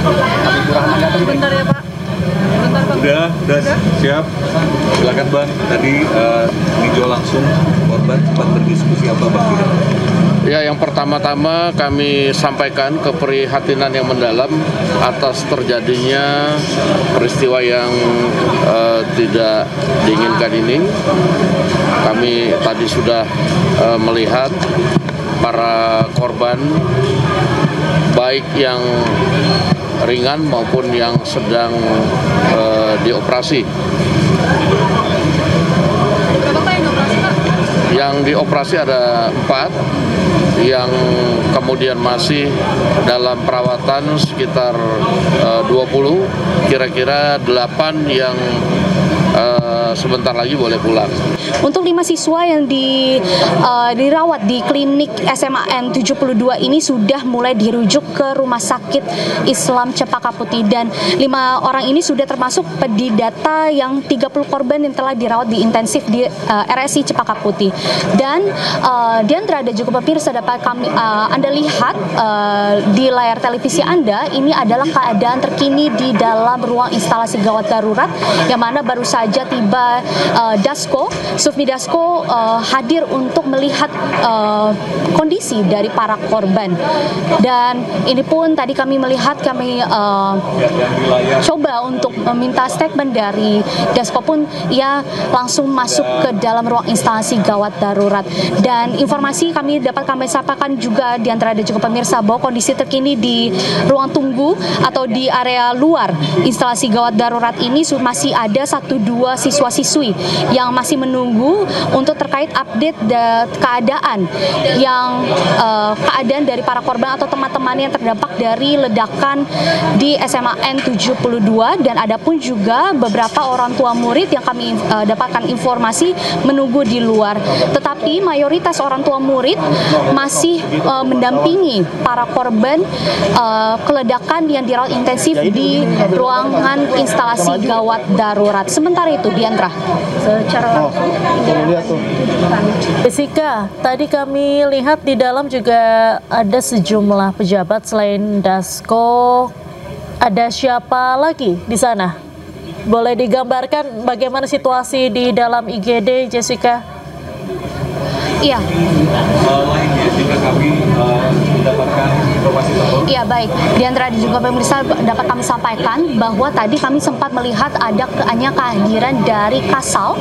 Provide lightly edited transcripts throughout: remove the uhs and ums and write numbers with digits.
Bentar ya Pak. Bentar Pak. Udah siap. Silakan Bang. Tadi meninjau langsung korban, sempat berdiskusi apa Bang? Ya, yang pertama-tama kami sampaikan keprihatinan yang mendalam atas terjadinya peristiwa yang tidak diinginkan ini. Kami tadi sudah melihat para korban, baik yang ringan maupun yang sedang dioperasi. Berapa Pak yang dioperasi Pak? Yang dioperasi ada 4, yang kemudian masih dalam perawatan sekitar 20, kira-kira 8 yang sebentar lagi boleh pulang. Untuk 5 siswa yang dirawat di klinik SMAN 72 ini sudah mulai dirujuk ke Rumah Sakit Islam Cempaka Putih, dan 5 orang ini sudah termasuk di data yang 30 korban yang telah dirawat di intensif di RSI Cempaka Putih. Dan Diandra dan juga pemirsa dapat Anda lihat di layar televisi Anda, ini adalah keadaan terkini di dalam ruang instalasi gawat darurat yang mana baru saja tiba Sufmi Dasko hadir untuk melihat kondisi dari para korban. Dan ini pun tadi kami coba untuk meminta statement dari Dasko, pun ia langsung masuk ke dalam ruang instalasi gawat darurat. Dan informasi kami sampaikan juga di antara dan juga pemirsa bahwa kondisi terkini di ruang tunggu atau di area luar instalasi gawat darurat ini masih ada 1-2 siswa-siswi yang masih menunggu untuk terkait update keadaan dari para korban atau teman-teman yang terdampak dari ledakan di SMAN 72. Dan ada pun juga beberapa orang tua murid yang kami dapatkan informasi menunggu di luar. Tetapi mayoritas orang tua murid masih mendampingi para korban keledakan yang dirawat intensif di ruangan instalasi gawat darurat. Sementara itu, Diandra, secara langsung Jessica, tadi kami lihat di dalam juga ada sejumlah pejabat selain Dasko. Ada siapa lagi di sana? Boleh digambarkan bagaimana situasi di dalam IGD, Jessica? Iya. Lainnya jika kami mendapatkan informasi terbaru. Iya, baik. Di antara juga pemirsa dapat kami sampaikan bahwa tadi kami sempat melihat hanya kehadiran dari Kasal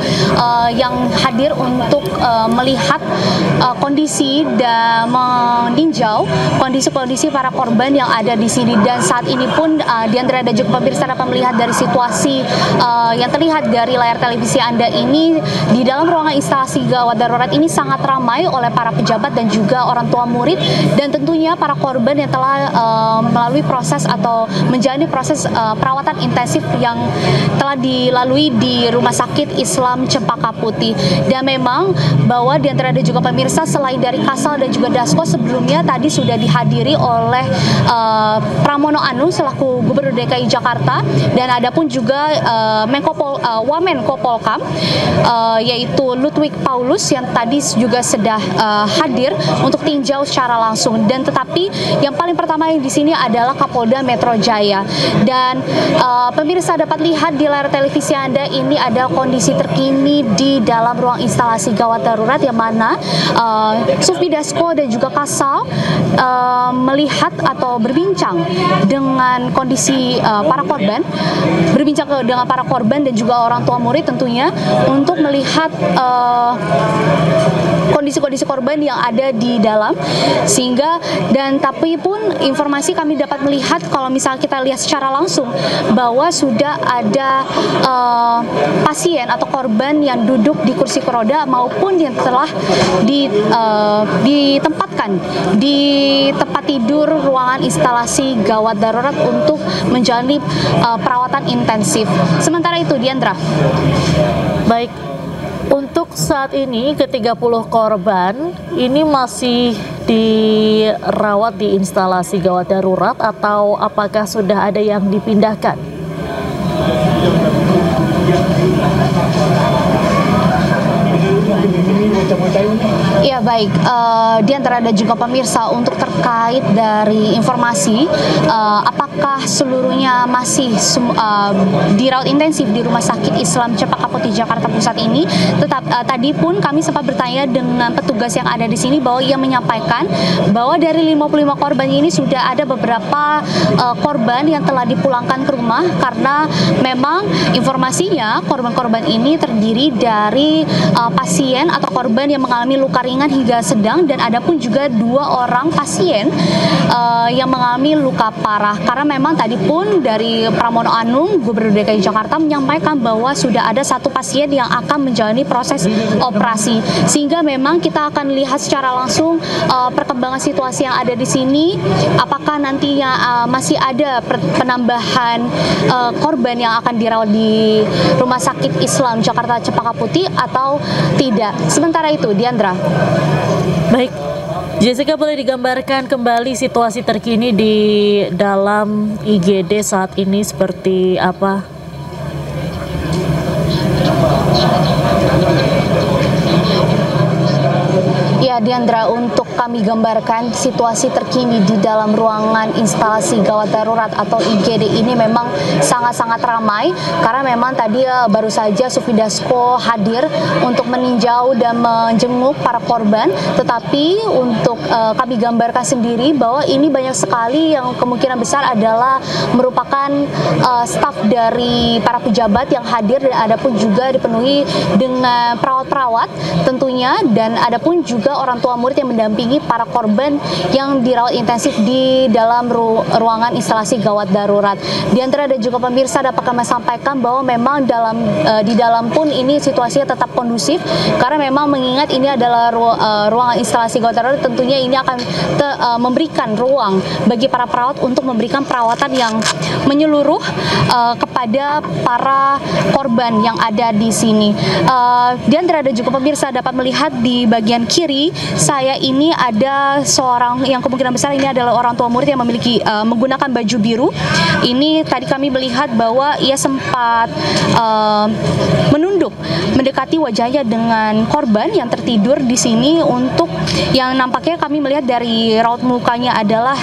yang hadir untuk melihat kondisi dan meninjau kondisi para korban yang ada di sini. Dan saat ini pun di antara dan juga pemirsa dapat melihat dari situasi yang terlihat dari layar televisi Anda ini, di dalam ruangan instalasi gawat darurat ini sangat ramai oleh para pejabat dan juga orang tua murid, dan tentunya para korban yang telah melalui proses atau menjalani proses perawatan intensif yang telah dilalui di Rumah Sakit Islam Cempaka Putih. Dan memang bahwa di antara juga pemirsa, selain dari Kasal dan juga Dasko, sebelumnya tadi sudah dihadiri oleh Pramono Anung selaku Gubernur DKI Jakarta, dan ada pun juga Wamenko Polkam yaitu Ludwig Paulus yang tadi juga sudah hadir untuk tinjau secara langsung. Dan tetapi yang paling pertama yang di sini adalah Kapolda Metro Jaya. Dan pemirsa dapat lihat di layar televisi Anda, ini ada kondisi terkini di dalam ruang instalasi gawat darurat yang mana Sufmi Dasko dan juga Kasal melihat atau berbincang dengan kondisi para korban, dengan para korban dan juga orang tua murid tentunya, untuk melihat kondisi-kondisi korban yang ada di dalam. Sehingga tapi pun informasi kami dapat melihat, kalau misal kita lihat secara langsung, bahwa sudah ada pasien atau korban yang duduk di kursi roda maupun yang telah ditempatkan di tempat tidur ruangan instalasi gawat darurat untuk menjalani perawatan intensif. Sementara itu, Diandra. Baik. Untuk saat ini ke-30 korban ini masih dirawat di instalasi gawat darurat atau apakah sudah ada yang dipindahkan? Ya baik, Diantara dan juga pemirsa, untuk terkait dari informasi apakah seluruhnya masih dirawat intensif di Rumah Sakit Islam Cempaka Putih Jakarta Pusat ini, tadi pun kami sempat bertanya dengan petugas yang ada di sini bahwa ia menyampaikan bahwa dari 55 korban ini sudah ada beberapa korban yang telah dipulangkan ke rumah, karena memang informasinya korban-korban ini terdiri dari pasien atau korban yang mengalami luka ringan hingga sedang, dan ada pun juga 2 orang pasien yang mengalami luka parah. Karena memang tadi pun dari Pramono Anung, Gubernur DKI Jakarta, menyampaikan bahwa sudah ada 1 pasien yang akan menjalani proses operasi, sehingga memang kita akan lihat secara langsung perkembangan situasi yang ada di sini. Apakah nantinya masih ada penambahan korban yang akan dirawat di Rumah Sakit Islam Jakarta Cempaka Putih atau tidak. Sementara itu, Diandra. Baik, Jessica, boleh digambarkan kembali situasi terkini di dalam IGD saat ini seperti apa? Ya, Diandra, untuk kami gambarkan situasi terkini di dalam ruangan instalasi gawat darurat atau IGD ini memang sangat-sangat ramai, karena memang tadi baru saja Sufidasko hadir untuk meninjau dan menjenguk para korban. Tetapi untuk kami gambarkan sendiri bahwa ini banyak sekali yang kemungkinan besar adalah merupakan staf dari para pejabat yang hadir, dan ada pun juga dipenuhi dengan perawat-perawat tentunya, dan ada pun juga orang tua murid yang mendampingi para korban yang dirawat intensif di dalam ruangan instalasi gawat darurat. Diantara dan juga pemirsa, dapat kami sampaikan bahwa memang di dalam pun ini situasinya tetap kondusif, karena memang mengingat ini adalah ruangan instalasi gawat darurat, tentunya ini akan memberikan ruang bagi para perawat untuk memberikan perawatan yang menyeluruh kepada para korban yang ada di sini. Diantara dan juga pemirsa dapat melihat di bagian kiri saya ini ada seorang yang kemungkinan besar ini adalah orang tua murid yang memiliki menggunakan baju biru. Ini tadi kami melihat bahwa ia sempat menunduk mendekati wajahnya dengan korban yang tertidur di sini. Untuk yang nampaknya kami melihat dari raut mukanya adalah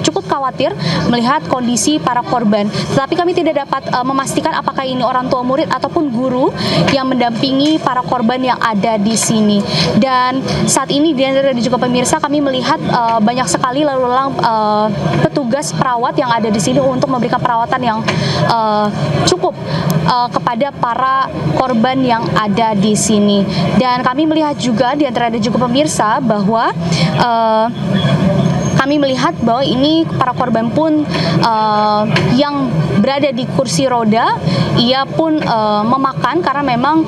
cukup khawatir melihat kondisi para korban. Tetapi kami tidak dapat memastikan apakah ini orang tua murid ataupun guru yang mendampingi para korban yang ada di sini. Dan saat ini dan juga pemirsa, kami melihat banyak sekali lalu lalang petugas perawat yang ada di sini untuk memberikan perawatan yang cukup kepada para korban yang ada di sini. Dan kami melihat juga di antara dan juga pemirsa bahwa kami melihat bahwa ini para korban pun yang berada di kursi roda, ia pun memakan, karena memang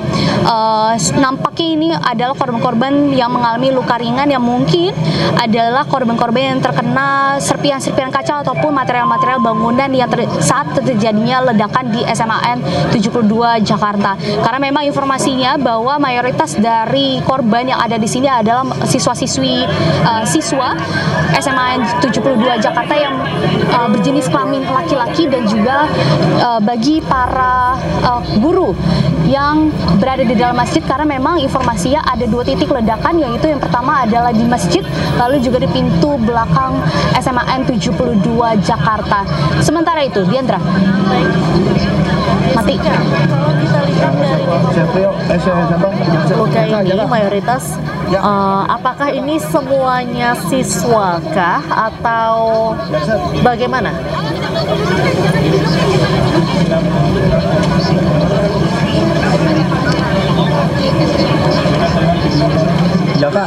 nampaknya ini adalah korban-korban yang mengalami luka ringan yang mungkin adalah korban-korban yang terkena serpihan-serpihan kaca ataupun material-material bangunan yang saat terjadinya ledakan di SMAN 72 Jakarta. Karena memang informasinya bahwa mayoritas dari korban yang ada di sini adalah siswa SMAN 72 Jakarta yang berjenis kelamin laki-laki, dan juga bagi para guru yang berada di dalam masjid, karena memang informasinya ada 2 titik ledakan, yaitu yang pertama adalah di masjid, lalu juga di pintu belakang SMAN 72 Jakarta. Sementara itu, Diandra. Mati. Kalau kita lihat dari luka ini mayoritas, apakah ini semuanya siswakah atau bagaimana? Jaka.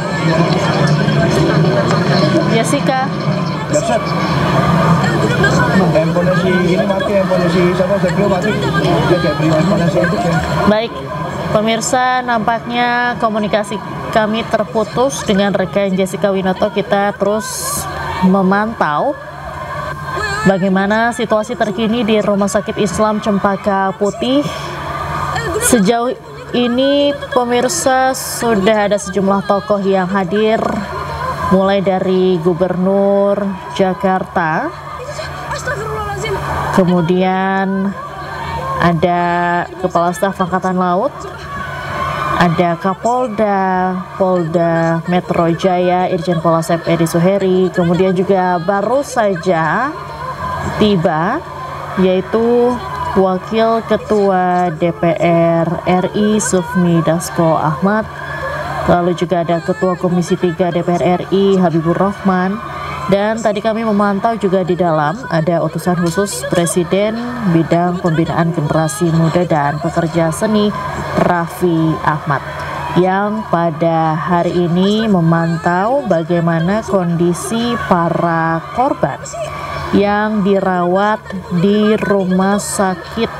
Jessica. Dahsyat. Handphone si ini mati, handphone si siapa? Seprio mati. Dia kayak beri handphone si itu ya. Baik, pemirsa, nampaknya komunikasi kami terputus dengan rekan Jessica Winoto. Kita terus memantau bagaimana situasi terkini di Rumah Sakit Islam Cempaka Putih. Sejauh ini pemirsa, sudah ada sejumlah tokoh yang hadir, mulai dari Gubernur Jakarta, kemudian ada Kepala Staf Angkatan Laut, ada Kapolda, Polda Metro Jaya, Irjen Polsek Edi Suheri, kemudian juga baru saja tiba yaitu Wakil Ketua DPR RI Sufmi Dasko Ahmad, lalu juga ada Ketua Komisi 3 DPR RI Habibur Rahman, dan tadi kami memantau juga di dalam ada utusan khusus Presiden bidang pembinaan generasi muda dan pekerja seni Raffi Ahmad yang pada hari ini memantau bagaimana kondisi para korban yang dirawat di Rumah Sakit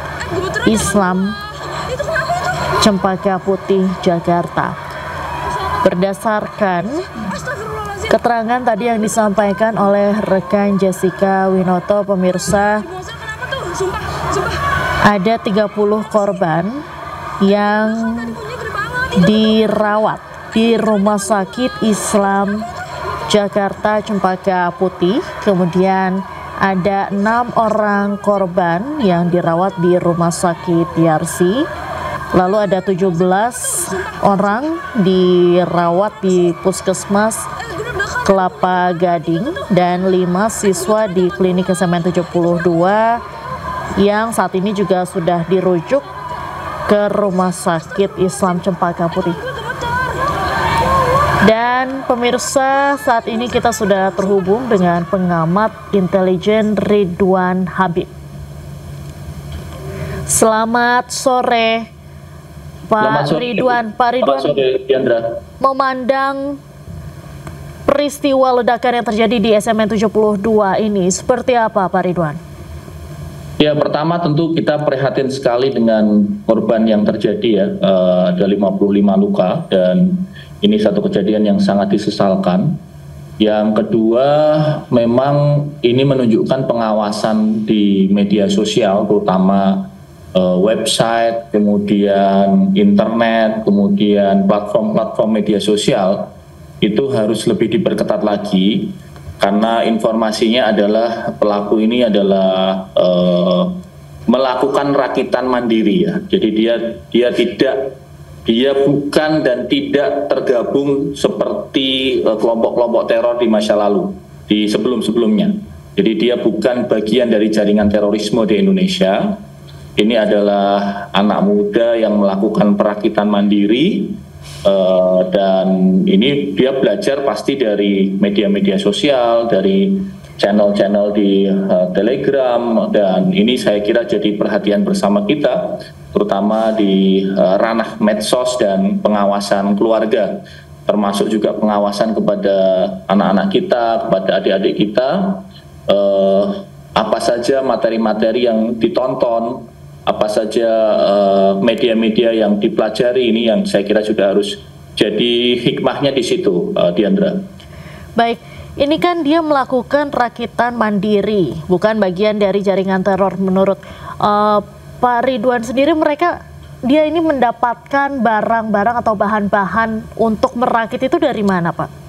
Islam Cempaka Putih, Jakarta. Berdasarkan keterangan tadi yang disampaikan oleh rekan Jessica Winoto, pemirsa, ada 30 korban yang dirawat di Rumah Sakit Islam Jakarta Cempaka Putih, kemudian ada 6 orang korban yang dirawat di Rumah Sakit Yarsi, lalu ada 17 orang dirawat di Puskesmas Kelapa Gading, dan 5 siswa di Klinik Kesemen 72 yang saat ini juga sudah dirujuk ke Rumah Sakit Islam Cempaka Putih. Dan pemirsa, saat ini kita sudah terhubung dengan pengamat intelijen Ridwan Habib. Selamat sore Pak Ridwan. Pak Ridwan, memandang peristiwa ledakan yang terjadi di SMN 72 ini seperti apa Pak Ridwan? Ya, pertama tentu kita prihatin sekali dengan korban yang terjadi ya, ada 55 luka dan ini satu kejadian yang sangat disesalkan. Yang kedua, memang ini menunjukkan pengawasan di media sosial, terutama website, kemudian internet, kemudian platform-platform media sosial, itu harus lebih diperketat lagi. Karena informasinya adalah pelaku ini adalah melakukan rakitan mandiri ya. Jadi dia bukan dan tidak tergabung seperti kelompok-kelompok teror di masa lalu, di sebelum-sebelumnya. Jadi dia bukan bagian dari jaringan terorisme di Indonesia. Ini adalah anak muda yang melakukan perakitan mandiri. Dan ini dia belajar pasti dari media-media sosial, dari channel-channel di Telegram, dan ini saya kira jadi perhatian bersama kita, terutama di ranah medsos dan pengawasan keluarga, termasuk juga pengawasan kepada anak-anak kita, kepada adik-adik kita, apa saja materi-materi yang ditonton, apa saja media-media yang dipelajari, ini yang saya kira juga harus jadi hikmahnya di situ, Diandra. Baik, ini kan dia melakukan rakitan mandiri, bukan bagian dari jaringan teror. Menurut Pak Ridwan sendiri, dia ini mendapatkan barang-barang atau bahan-bahan untuk merakit itu dari mana, Pak?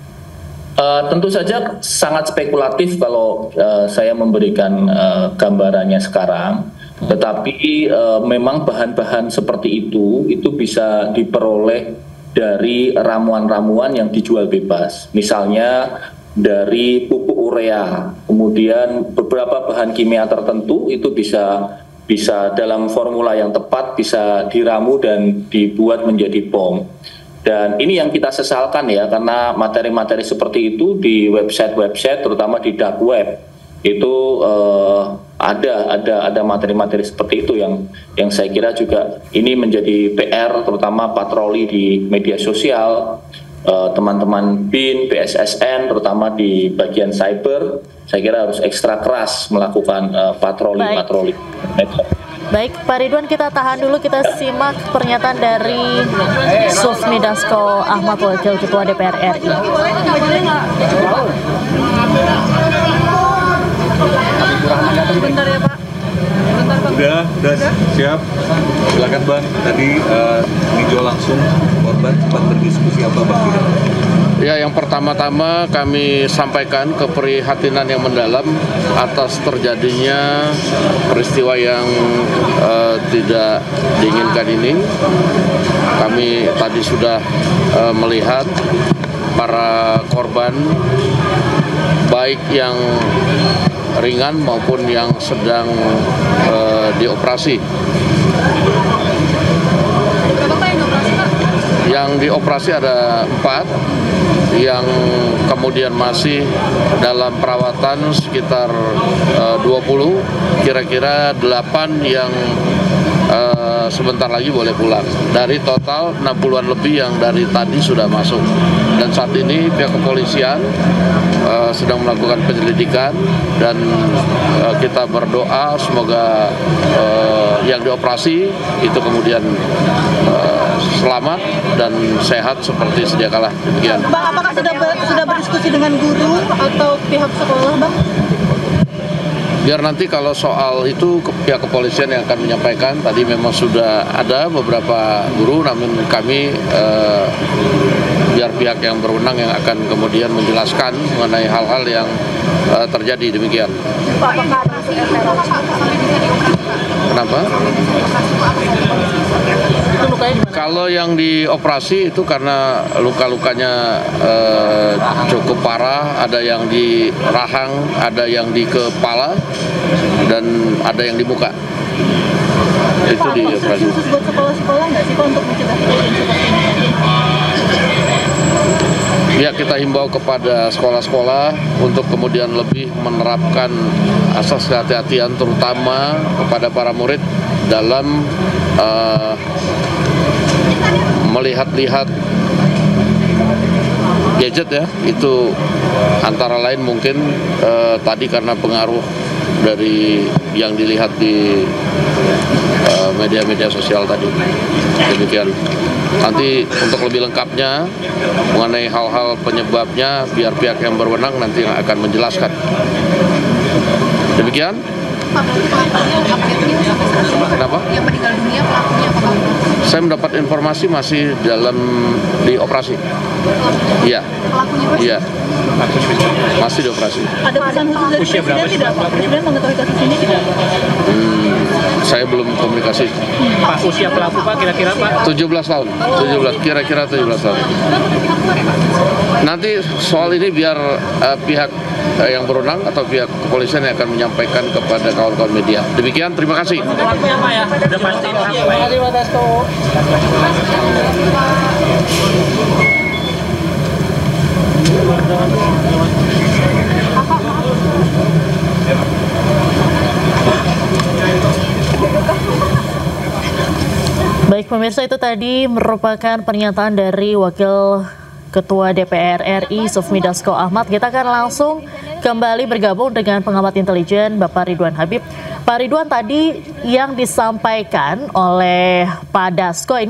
Tentu saja sangat spekulatif kalau saya memberikan gambarannya sekarang. Tetapi memang bahan-bahan seperti itu bisa diperoleh dari ramuan-ramuan yang dijual bebas. Misalnya dari pupuk urea, kemudian beberapa bahan kimia tertentu itu bisa dalam formula yang tepat bisa diramu dan dibuat menjadi bom. Dan ini yang kita sesalkan ya, karena materi-materi seperti itu di website-website, terutama di dark web, itu ada materi-materi seperti itu yang saya kira juga ini menjadi PR, terutama patroli di media sosial, teman-teman BIN, BSSN, terutama di bagian cyber, saya kira harus ekstra keras melakukan patroli. Baik, Pak Ridwan, kita tahan dulu, kita simak pernyataan dari Sufmi Dasko Ahmad, Wakil Ketua DPR RI. Bentar ya Pak. Bentar Pak. Udah siap. Silakan Bang. Tadi meninjau langsung korban, sempat berdiskusi apa Bang? Ya, yang pertama-tama kami sampaikan keprihatinan yang mendalam atas terjadinya peristiwa yang tidak diinginkan ini. Kami tadi sudah melihat para korban, baik yang ringan maupun yang sedang dioperasi. Yang dioperasi ada 4, yang kemudian masih dalam perawatan sekitar 20, kira-kira 8 yang sebentar lagi boleh pulang. Dari total 60-an lebih yang dari tadi sudah masuk. Dan saat ini pihak kepolisian sedang melakukan penyelidikan dan kita berdoa semoga yang dioperasi itu kemudian selamat dan sehat seperti sedia kala. Demikian. Bang, apakah sudah berdiskusi dengan guru atau pihak sekolah, Bang? Biar nanti kalau soal itu pihak kepolisian yang akan menyampaikan. Tadi memang sudah ada beberapa guru, namun kami biar pihak yang berwenang yang akan kemudian menjelaskan mengenai hal-hal yang terjadi. Demikian. Kenapa? Kalau yang dioperasi itu karena luka-lukanya cukup parah, ada yang di rahang, ada yang di kepala, dan ada yang di muka. Itu dioperasi. Khusus buat sekolah-sekolah nggak sih Pak untuk mencegah kejadian seperti ini? Ya, kita himbau kepada sekolah-sekolah untuk kemudian lebih menerapkan asas kehati-hatian, terutama kepada para murid dalam melihat-lihat gadget ya. Itu antara lain mungkin tadi karena pengaruh dari yang dilihat di media-media sosial tadi. Demikian. Nanti untuk lebih lengkapnya mengenai hal-hal penyebabnya biar pihak yang berwenang nanti yang akan menjelaskan. Demikian. Kenapa? Yang meninggal dunia pelakunya apa? Saya mendapat informasi masih dalam dioperasi. Iya. Iya. Masih dioperasi. Ada pesan khusus dari Presiden tidak Pak? Presiden mengetahui kasus ini tidak Pak? Saya belum komunikasi. Pak, usia pelaku Pak kira-kira Pak? 17 tahun. 17, kira-kira 17 tahun. Nanti soal ini biar pihak yang berwenang atau pihak kepolisian yang akan menyampaikan kepada kawan-kawan media. Demikian, terima kasih. Udah pasti Pak. Baik pemirsa, itu tadi merupakan pernyataan dari Wakil Ketua DPR RI Sufmi Dasko Ahmad. Kita akan langsung kembali bergabung dengan pengamat intelijen Bapak Ridwan Habib. Pak Ridwan, tadi yang disampaikan oleh Pak Dasko ini